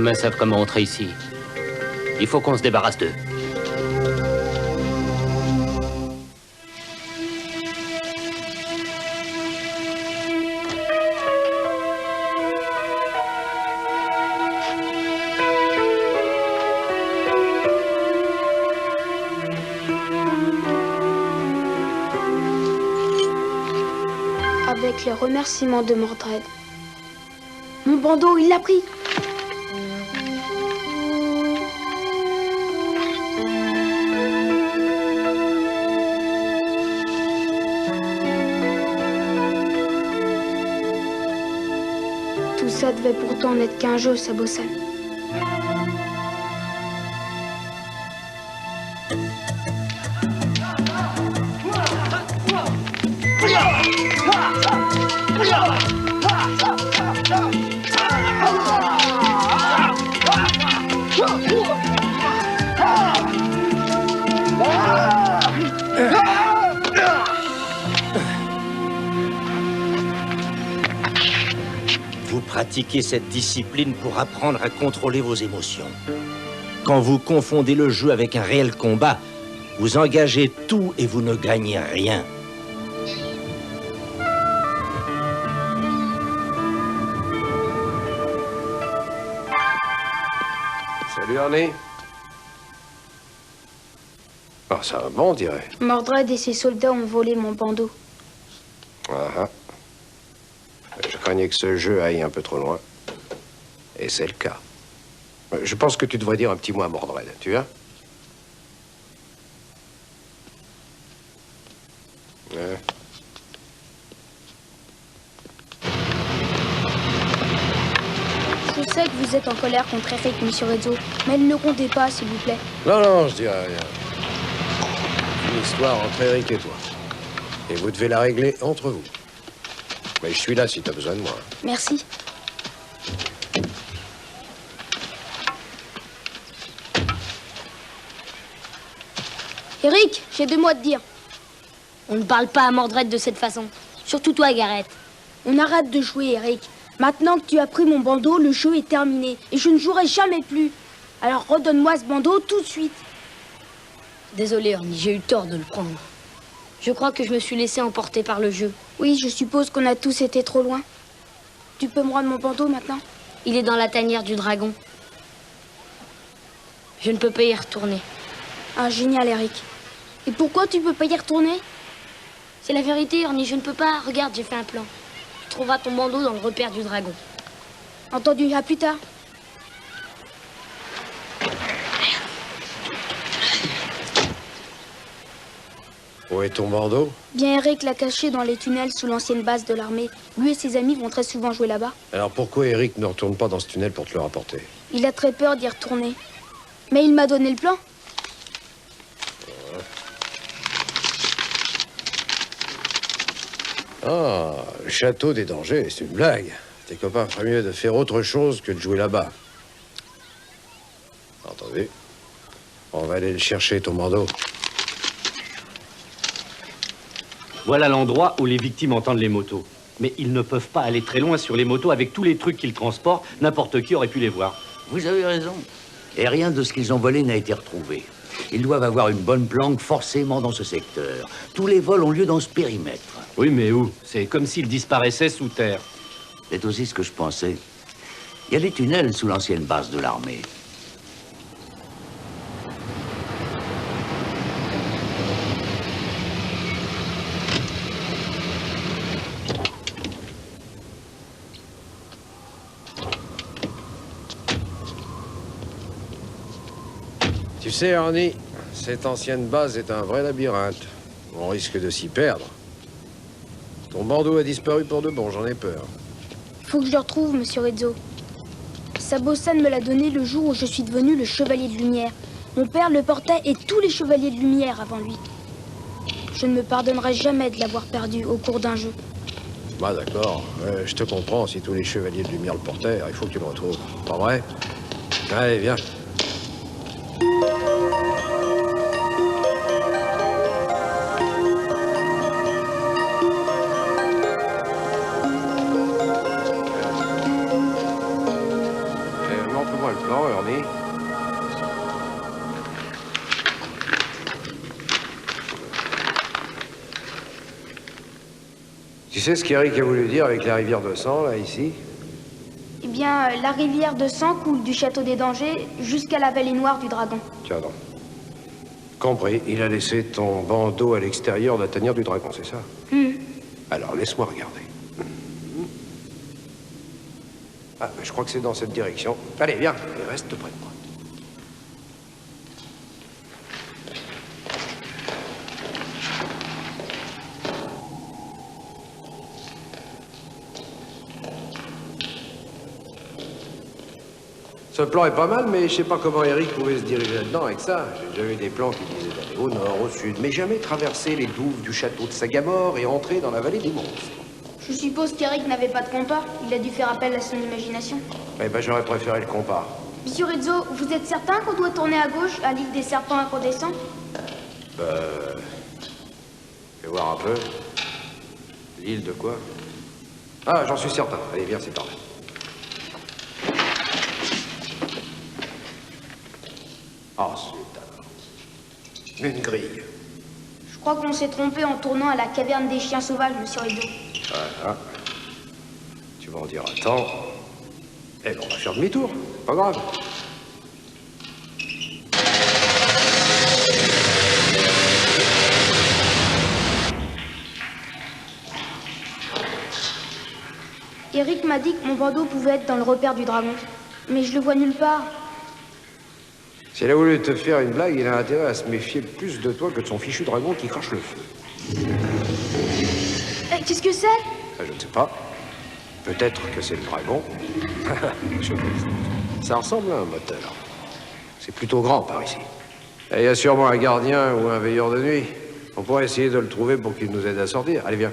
gamins savent comment entrer ici. Il faut qu'on se débarrasse d'eux. Avec les remerciements de Mordred. Mon bandeau, il l'a pris. Tout ça devait pourtant n'être qu'un jeu, Sabosan. Vous pratiquez cette discipline pour apprendre à contrôler vos émotions. Quand vous confondez le jeu avec un réel combat, vous engagez tout et vous ne gagnez rien. Salut, Arnie. Ah, ça va bon, on dirait. Mordred et ses soldats ont volé mon bandeau. Ah ah. Je craignais que ce jeu aille un peu trop loin. Et c'est le cas. Je pense que tu devrais dire un petit mot à Mordred, tu viens? Ouais. Je sais que vous êtes en colère contre Eric, monsieur Rezzo, mais ne le comptez pas, s'il vous plaît. Non, non, je dirais rien. Une histoire entre Eric et toi. Et vous devez la régler entre vous. Mais je suis là si t'as besoin de moi. Merci. Eric, j'ai 2 mots à te dire. On ne parle pas à Mordred de cette façon. Surtout toi, Gareth. On arrête de jouer, Eric. Maintenant que tu as pris mon bandeau, le jeu est terminé. Et je ne jouerai jamais plus. Alors redonne-moi ce bandeau tout de suite. Désolé, Ernie, j'ai eu tort de le prendre. Je crois que je me suis laissé emporter par le jeu. Oui, je suppose qu'on a tous été trop loin. Tu peux me rendre mon bandeau maintenant? Il est dans la tanière du dragon. Je ne peux pas y retourner. Ah, génial, Eric. Et pourquoi tu peux pas y retourner? C'est la vérité, Ernie, je ne peux pas. Regarde, j'ai fait un plan. Tu trouveras ton bandeau dans le repère du dragon. Entendu, à plus tard. Où est ton bandeau? Bien, Eric l'a caché dans les tunnels sous l'ancienne base de l'armée. Lui et ses amis vont très souvent jouer là-bas. Alors pourquoi Eric ne retourne pas dans ce tunnel pour te le rapporter? Il a très peur d'y retourner. Mais il m'a donné le plan. Ah, le château des dangers, c'est une blague. Tes copains feraient mieux de faire autre chose que de jouer là-bas. Attendez. On va aller le chercher, ton bandeau. Voilà l'endroit où les victimes entendent les motos. Mais ils ne peuvent pas aller très loin sur les motos avec tous les trucs qu'ils transportent. N'importe qui aurait pu les voir. Vous avez raison. Et rien de ce qu'ils ont volé n'a été retrouvé. Ils doivent avoir une bonne planque forcément dans ce secteur. Tous les vols ont lieu dans ce périmètre. Oui, mais où? C'est comme s'ils disparaissaient sous terre. C'est aussi ce que je pensais. Il y a des tunnels sous l'ancienne base de l'armée. Tu sais, Ernie, cette ancienne base est un vrai labyrinthe. On risque de s'y perdre. Ton bandeau a disparu pour de bon, j'en ai peur. Faut que je le retrouve, monsieur Rezzo. Sabosan me l'a donné le jour où je suis devenu le chevalier de lumière. Mon père le portait et tous les chevaliers de lumière avant lui. Je ne me pardonnerai jamais de l'avoir perdu au cours d'un jeu. Bah d'accord, je te comprends, si tous les chevaliers de lumière le portèrent, il faut que tu le retrouves. Pas vrai? Allez, viens. Montre-moi le sais ce qu'Eric a voulu dire avec la rivière de sang, là, ici? Eh bien, la rivière de sang coule du château des dangers jusqu'à la vallée noire du dragon. Tiens donc. Compris, il a laissé ton bandeau à l'extérieur de la tanière du dragon, c'est ça? Alors, laisse-moi regarder. Ah, mais je crois que c'est dans cette direction. Allez, viens, et reste près de moi. Ce plan est pas mal, mais je sais pas comment Eric pouvait se diriger là-dedans avec ça. J'ai déjà vu des plans qui disaient d'aller au nord, au sud, mais jamais traverser les douves du château de Sagamore et entrer dans la vallée des monstres. Je suppose qu'Eric n'avait pas de compas. Il a dû faire appel à son imagination. Eh ben, j'aurais préféré le compas. Monsieur Rizzo, vous êtes certain qu'on doit tourner à gauche à l'île des serpents incandescents? Fais voir un peu. L'île de quoi? Ah, j'en suis certain. Allez, viens, c'est par là. Ensuite, alors. Une grille. Je crois qu'on s'est trompé en tournant à la caverne des chiens sauvages, monsieur Rizzo. Voilà. Tu m'en diras tant. Eh ben, on va faire demi-tour. Pas grave. Eric m'a dit que mon bandeau pouvait être dans le repère du dragon. Mais je le vois nulle part. S'il a voulu te faire une blague, il a intérêt à se méfier plus de toi que de son fichu dragon qui crache le feu. Qu'est-ce que c'est? Je ne sais pas. Peut-être que c'est le dragon. Ça ressemble à un moteur. C'est plutôt grand par ici. Et il y a sûrement un gardien ou un veilleur de nuit. On pourrait essayer de le trouver pour qu'il nous aide à sortir. Allez, viens.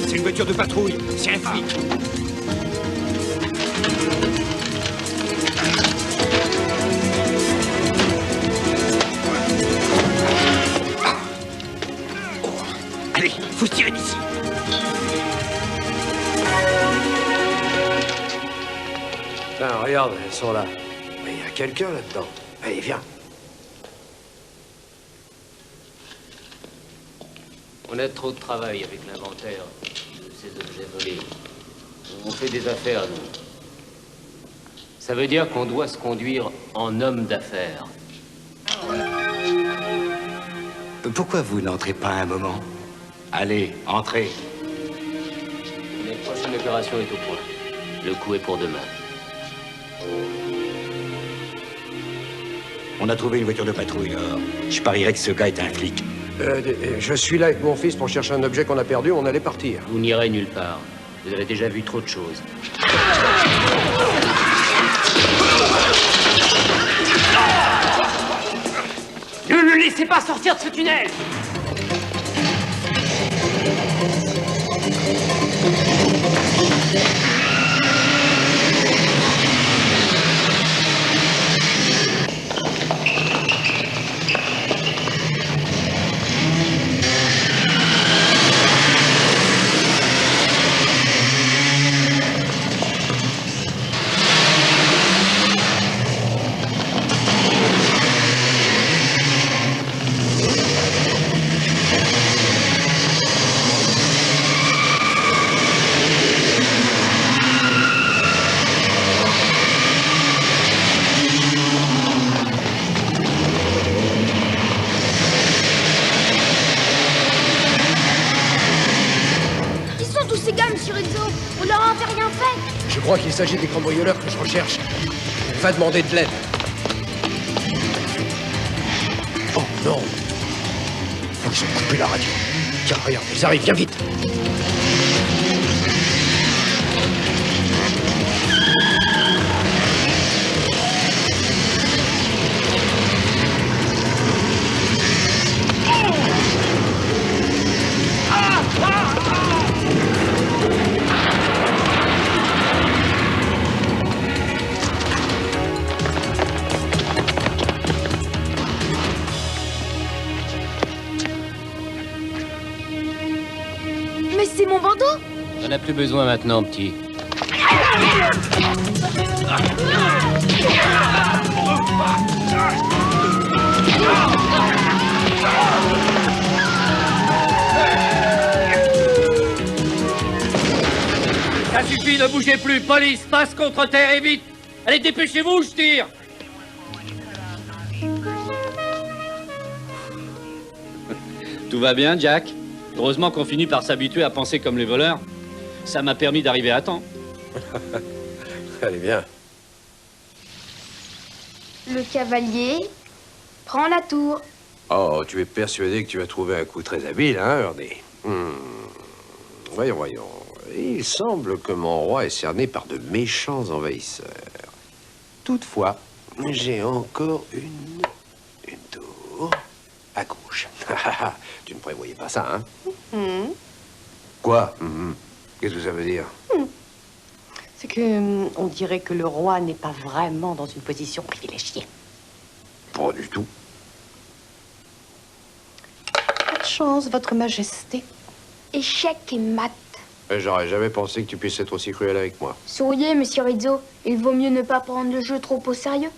C'est une voiture de patrouille. C'est un flic. Allez, faut se tirer d'ici. Tiens, regarde, elles sont là. Mais il y a quelqu'un là-dedans. Allez, viens. On a trop de travail avec l'inventaire de ces objets volés. On fait des affaires, nous. Ça veut dire qu'on doit se conduire en homme d'affaires. Pourquoi vous n'entrez pas un moment? Allez, entrez. Notre prochaine opération est au point. Le coup est pour demain. On a trouvé une voiture de patrouille, alors. Je parierais que ce gars est un flic. Je suis là avec mon fils pour chercher un objet qu'on a perdu. On allait partir. Vous n'irez nulle part. Vous avez déjà vu trop de choses. Ne le laissez pas sortir de ce tunnel! Je crois qu'il s'agit des cambrioleurs que je recherche. Va demander de l'aide. Oh non! Ils ont coupé la radio. Tiens, regarde, ils arrivent, viens vite! Mais c'est mon bandeau! On n'a plus besoin maintenant, petit. Ça suffit, ne bougez plus. Police, passe contre terre et vite. Allez, dépêchez-vous, je tire. Tout va bien, Jack? Heureusement qu'on finit par s'habituer à penser comme les voleurs. Ça m'a permis d'arriver à temps. Allez, bien. Le cavalier prend la tour. Oh, tu es persuadé que tu as trouvé un coup très habile, hein, Ernie? Voyons, voyons. Il semble que mon roi est cerné par de méchants envahisseurs. Toutefois, j'ai encore une tour à gauche. Tu ne prévoyais pas ça, hein? Quoi? Qu'est-ce que ça veut dire? C'est que on dirait que le roi n'est pas vraiment dans une position privilégiée. Pas du tout. Pas de chance, votre majesté. Échec et mat. J'aurais jamais pensé que tu puisses être aussi cruel avec moi. Souriez, monsieur Rizzo. Il vaut mieux ne pas prendre le jeu trop au sérieux.